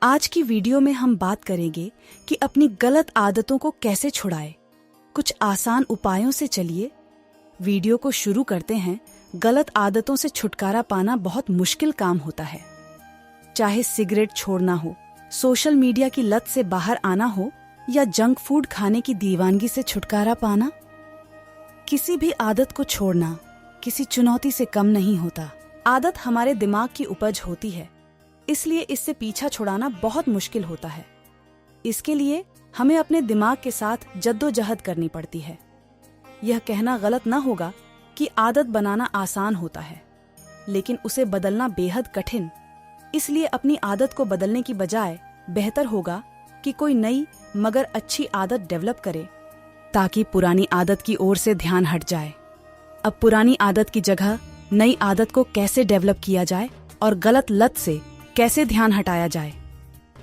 आज की वीडियो में हम बात करेंगे कि अपनी गलत आदतों को कैसे छुड़ाएं। कुछ आसान उपायों से चलिए वीडियो को शुरू करते हैं। गलत आदतों से छुटकारा पाना बहुत मुश्किल काम होता है। चाहे सिगरेट छोड़ना हो, सोशल मीडिया की लत से बाहर आना हो या जंक फूड खाने की दीवानगी से छुटकारा पाना, किसी भी आदत को छोड़ना किसी चुनौती से कम नहीं होता। आदत हमारे दिमाग की उपज होती है, इसलिए इससे पीछा छुड़ाना बहुत मुश्किल होता है। इसके लिए हमें अपने दिमाग के साथ जद्दोजहद करनी पड़ती है। यह कहना गलत न होगा कि आदत बनाना आसान होता है, लेकिन उसे बदलना बेहद कठिन। इसलिए अपनी आदत को बदलने की बजाय बेहतर होगा कि कोई नई मगर अच्छी आदत डेवलप करे, ताकि पुरानी आदत की ओर से ध्यान हट जाए। अब पुरानी आदत की जगह नई आदत को कैसे डेवलप किया जाए और गलत लत से कैसे ध्यान हटाया जाए,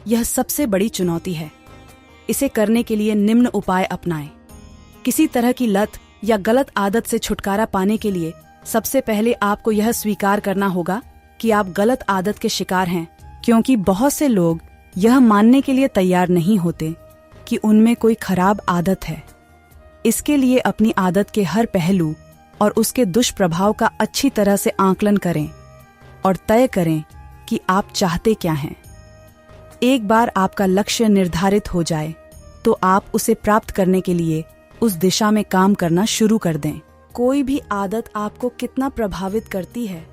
यह सबसे बड़ी चुनौती है। इसे करने के लिए निम्न उपाय अपनाएं। किसी तरह की लत या गलत आदत से छुटकारा पाने के लिए सबसे पहले आपको यह स्वीकार करना होगा कि आप गलत आदत के शिकार हैं, क्योंकि बहुत से लोग यह मानने के लिए तैयार नहीं होते कि उनमें कोई खराब आदत है। इसके लिए अपनी आदत के हर पहलू और उसके दुष्प्रभाव का अच्छी तरह से आकलन करें और तय करें कि आप चाहते क्या हैं। एक बार आपका लक्ष्य निर्धारित हो जाए तो आप उसे प्राप्त करने के लिए उस दिशा में काम करना शुरू कर दें। कोई भी आदत आपको कितना प्रभावित करती है,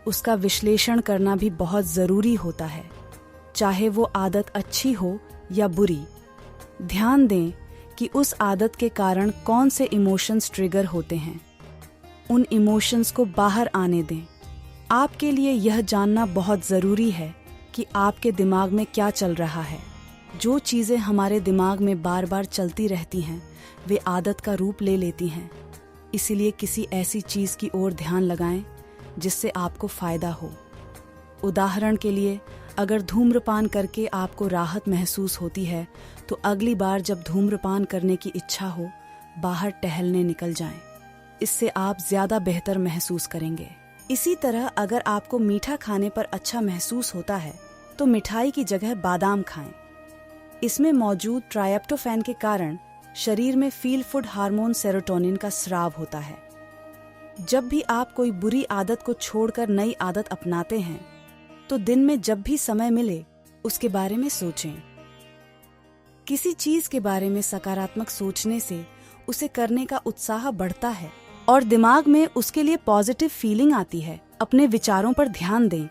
उसका विश्लेषण करना भी बहुत जरूरी होता है, चाहे वो आदत अच्छी हो या बुरी। ध्यान दें कि उस आदत के कारण कौन से इमोशंस ट्रिगर होते हैं। उन इमोशंस को बाहर आने दें। आपके लिए यह जानना बहुत जरूरी है कि आपके दिमाग में क्या चल रहा है। जो चीजें हमारे दिमाग में बार बार चलती रहती हैं, वे आदत का रूप ले लेती हैं। इसीलिए किसी ऐसी चीज की ओर ध्यान लगाएं जिससे आपको फायदा हो। उदाहरण के लिए, अगर धूम्रपान करके आपको राहत महसूस होती है, तो अगली बार जब धूम्रपान करने की इच्छा हो, बाहर टहलने निकल जाएं। इससे आप ज्यादा बेहतर महसूस करेंगे। इसी तरह अगर आपको मीठा खाने पर अच्छा महसूस होता है, तो मिठाई की जगह बादाम खाएं। इसमें मौजूद ट्राइप्टोफैन के कारण शरीर में फील फूड हार्मोन सेरोटोनिन का स्राव होता है। जब भी आप कोई बुरी आदत को छोड़कर नई आदत अपनाते हैं, तो दिन में जब भी समय मिले उसके बारे में सोचें। किसी चीज के बारे में सकारात्मक सोचने से उसे करने का उत्साह बढ़ता है और दिमाग में उसके लिए पॉजिटिव फीलिंग आती है। अपने विचारों पर ध्यान दें।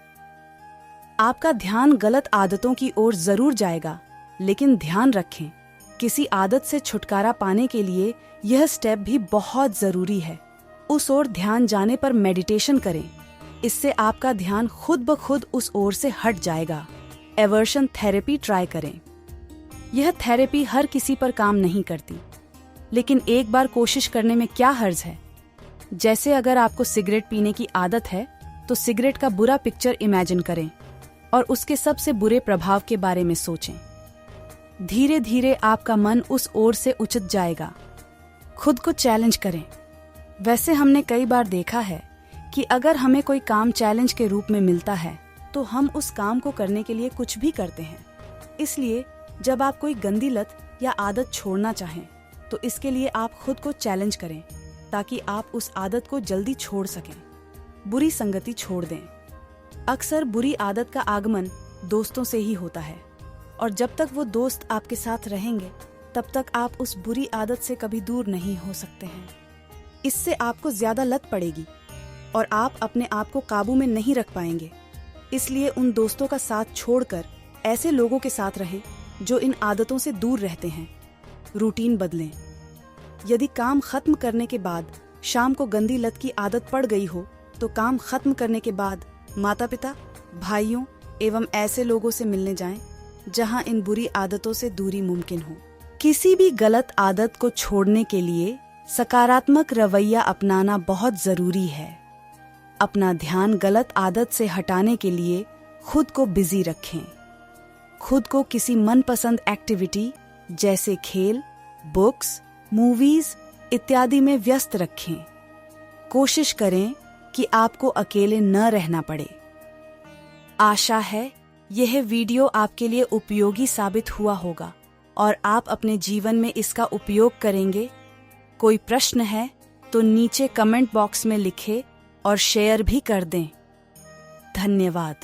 आपका ध्यान गलत आदतों की ओर जरूर जाएगा, लेकिन ध्यान रखें, किसी आदत से छुटकारा पाने के लिए यह स्टेप भी बहुत जरूरी है। उस ओर ध्यान जाने पर मेडिटेशन करें। इससे आपका ध्यान खुद ब खुद उस ओर से हट जाएगा। एवर्शन थेरेपी ट्राई करें। यह थेरेपी हर किसी पर काम नहीं करती, लेकिन एक बार कोशिश करने में क्या हर्ज है। जैसे अगर आपको सिगरेट पीने की आदत है, तो सिगरेट का बुरा पिक्चर इमेजिन करें और उसके सबसे बुरे प्रभाव के बारे में सोचें। धीरे धीरे आपका मन उस ओर से उचट जाएगा। खुद को चैलेंज करें। वैसे हमने कई बार देखा है कि अगर हमें कोई काम चैलेंज के रूप में मिलता है, तो हम उस काम को करने के लिए कुछ भी करते हैं। इसलिए जब आप कोई गंदी लत या आदत छोड़ना चाहें, तो इसके लिए आप खुद को चैलेंज करें, ताकि आप उस आदत को जल्दी छोड़ सकें। बुरी संगति छोड़ दें। अक्सर बुरी आदत का आगमन दोस्तों से ही होता है, और जब तक वो दोस्त आपके साथ रहेंगे, तब तक आप उस बुरी आदत से कभी दूर नहीं हो सकते हैं। इससे आपको ज्यादा लत पड़ेगी और आप अपने आप को काबू में नहीं रख पाएंगे। इसलिए उन दोस्तों का साथ छोड़कर ऐसे लोगों के साथ रहें जो इन आदतों से दूर रहते हैं। रूटीन बदलें। यदि काम खत्म करने के बाद शाम को गंदी लत की आदत पड़ गई हो, तो काम खत्म करने के बाद माता पिता, भाइयों एवं ऐसे लोगों से मिलने जाएं जहां इन बुरी आदतों से दूरी मुमकिन हो। किसी भी गलत आदत को छोड़ने के लिए सकारात्मक रवैया अपनाना बहुत जरूरी है। अपना ध्यान गलत आदत से हटाने के लिए खुद को बिजी रखें। खुद को किसी मनपसंद एक्टिविटी जैसे खेल, बुक्स, मूवीज इत्यादि में व्यस्त रखें। कोशिश करें कि आपको अकेले न रहना पड़े। आशा है यह वीडियो आपके लिए उपयोगी साबित हुआ होगा और आप अपने जीवन में इसका उपयोग करेंगे। कोई प्रश्न है तो नीचे कमेंट बॉक्स में लिखें और शेयर भी कर दें। धन्यवाद।